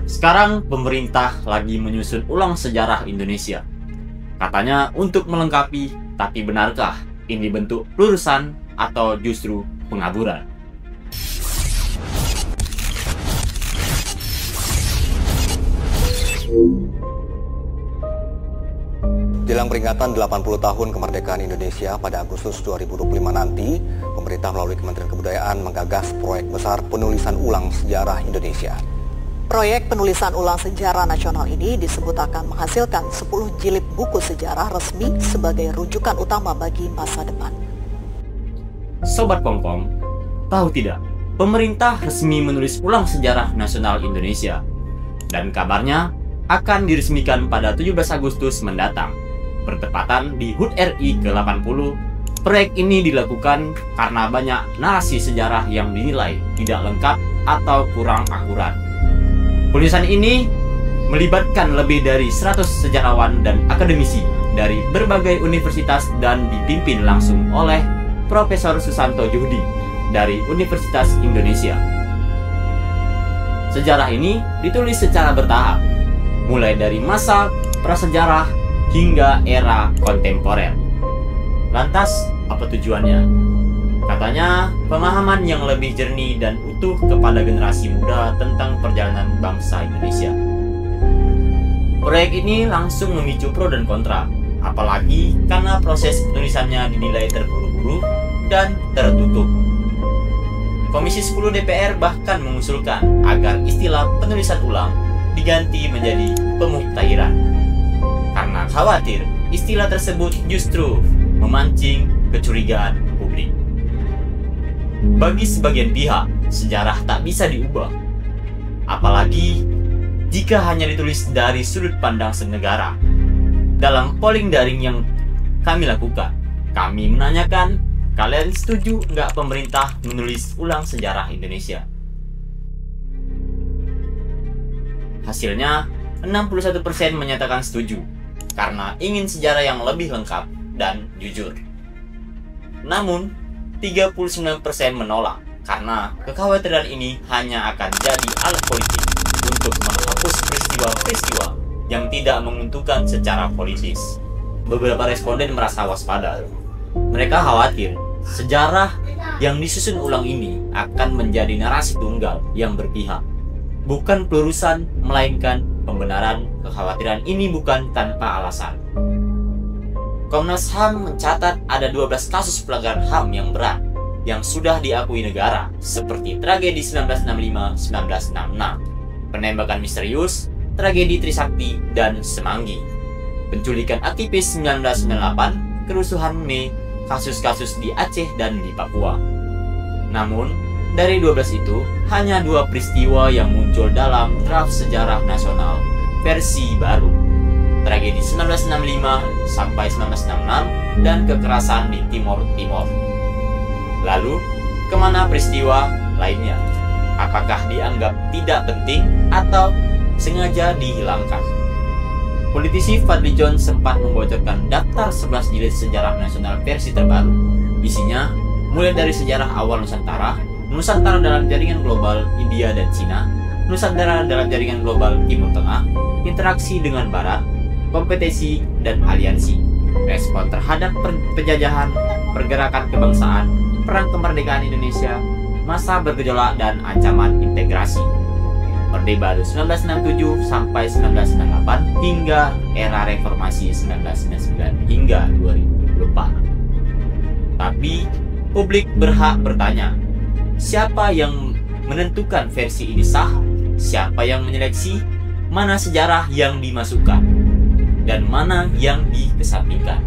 Sekarang pemerintah lagi menyusun ulang sejarah Indonesia. Katanya untuk melengkapi, tapi benarkah ini bentuk pelurusan atau justru pengaburan? Jelang peringatan 80 tahun kemerdekaan Indonesia pada Agustus 2025 nanti, pemerintah melalui Kementerian Kebudayaan menggagas proyek besar penulisan ulang sejarah Indonesia. Proyek penulisan ulang sejarah nasional ini disebut akan menghasilkan 10 jilid buku sejarah resmi sebagai rujukan utama bagi masa depan. Sobat Pongpong, tahu tidak? Pemerintah resmi menulis ulang sejarah nasional Indonesia. Dan kabarnya akan diresmikan pada 17 Agustus mendatang. Bertepatan di HUT RI ke-80, proyek ini dilakukan karena banyak narasi sejarah yang dinilai tidak lengkap atau kurang akurat. Penulisan ini melibatkan lebih dari 100 sejarawan dan akademisi dari berbagai universitas dan dipimpin langsung oleh Profesor Susanto Djuhdi dari Universitas Indonesia. Sejarah ini ditulis secara bertahap, mulai dari masa prasejarah hingga era kontemporer. Lantas, apa tujuannya? Katanya, pemahaman yang lebih jernih dan utuh kepada generasi muda tentang perjalanan bangsa Indonesia. Proyek ini langsung memicu pro dan kontra, apalagi karena proses penulisannya dinilai terburu-buru dan tertutup. Komisi 10 DPR bahkan mengusulkan agar istilah penulisan ulang diganti menjadi pemuktahiran, karena khawatir istilah tersebut justru memancing kecurigaan publik. Bagi sebagian pihak, sejarah tak bisa diubah, apalagi jika hanya ditulis dari sudut pandang senegara. Dalam polling daring yang kami lakukan, kami menanyakan, kalian setuju nggak pemerintah menulis ulang sejarah Indonesia? Hasilnya, 61% menyatakan setuju, karena ingin sejarah yang lebih lengkap dan jujur. Namun, 39% menolak karena kekhawatiran ini hanya akan jadi alat politik untuk menghapus peristiwa-peristiwa yang tidak menguntungkan secara politis. Beberapa responden merasa waspada. Mereka khawatir sejarah yang disusun ulang ini akan menjadi narasi tunggal yang berpihak, bukan pelurusan, melainkan pembenaran. Kekhawatiran ini bukan tanpa alasan. Komnas HAM mencatat ada 12 kasus pelanggaran HAM yang berat yang sudah diakui negara, seperti tragedi 1965-1966, penembakan misterius, tragedi Trisakti, dan Semanggi, penculikan aktivis 1998, kerusuhan Mei, kasus-kasus di Aceh dan di Papua. Namun, dari 12 itu, hanya 2 peristiwa yang muncul dalam draft sejarah nasional versi baru, tragedi 1965 sampai 1966 dan kekerasan di Timor Timur. Lalu, kemana peristiwa lainnya? Apakah dianggap tidak penting atau sengaja dihilangkan? Politisi Fadlizon sempat membocorkan daftar 11 jilid sejarah nasional versi terbaru. Isinya mulai dari sejarah awal Nusantara, Nusantara dalam jaringan global India dan Cina, Nusantara dalam jaringan global Timur Tengah, interaksi dengan Barat, kompetisi dan aliansi, respon terhadap penjajahan, pergerakan kebangsaan, perang kemerdekaan Indonesia, masa bergejolak dan ancaman integrasi, Orde Baru 1967 sampai 1998 hingga era reformasi 1999 hingga 2024. Tapi publik berhak bertanya, siapa yang menentukan versi ini sah? Siapa yang menyeleksi mana sejarah yang dimasukkan dan mana yang dikesampingkan?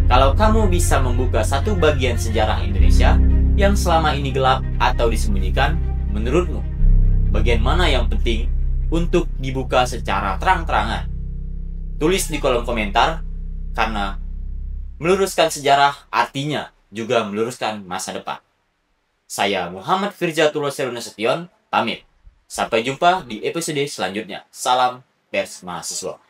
Kalau kamu bisa membuka satu bagian sejarah Indonesia yang selama ini gelap atau disembunyikan, menurutmu bagian mana yang penting untuk dibuka secara terang-terangan? Tulis di kolom komentar, karena meluruskan sejarah artinya juga meluruskan masa depan. Saya Muhammad Firjatullah Serunasution, pamit. Sampai jumpa di episode selanjutnya. Salam Pers Mahasiswa.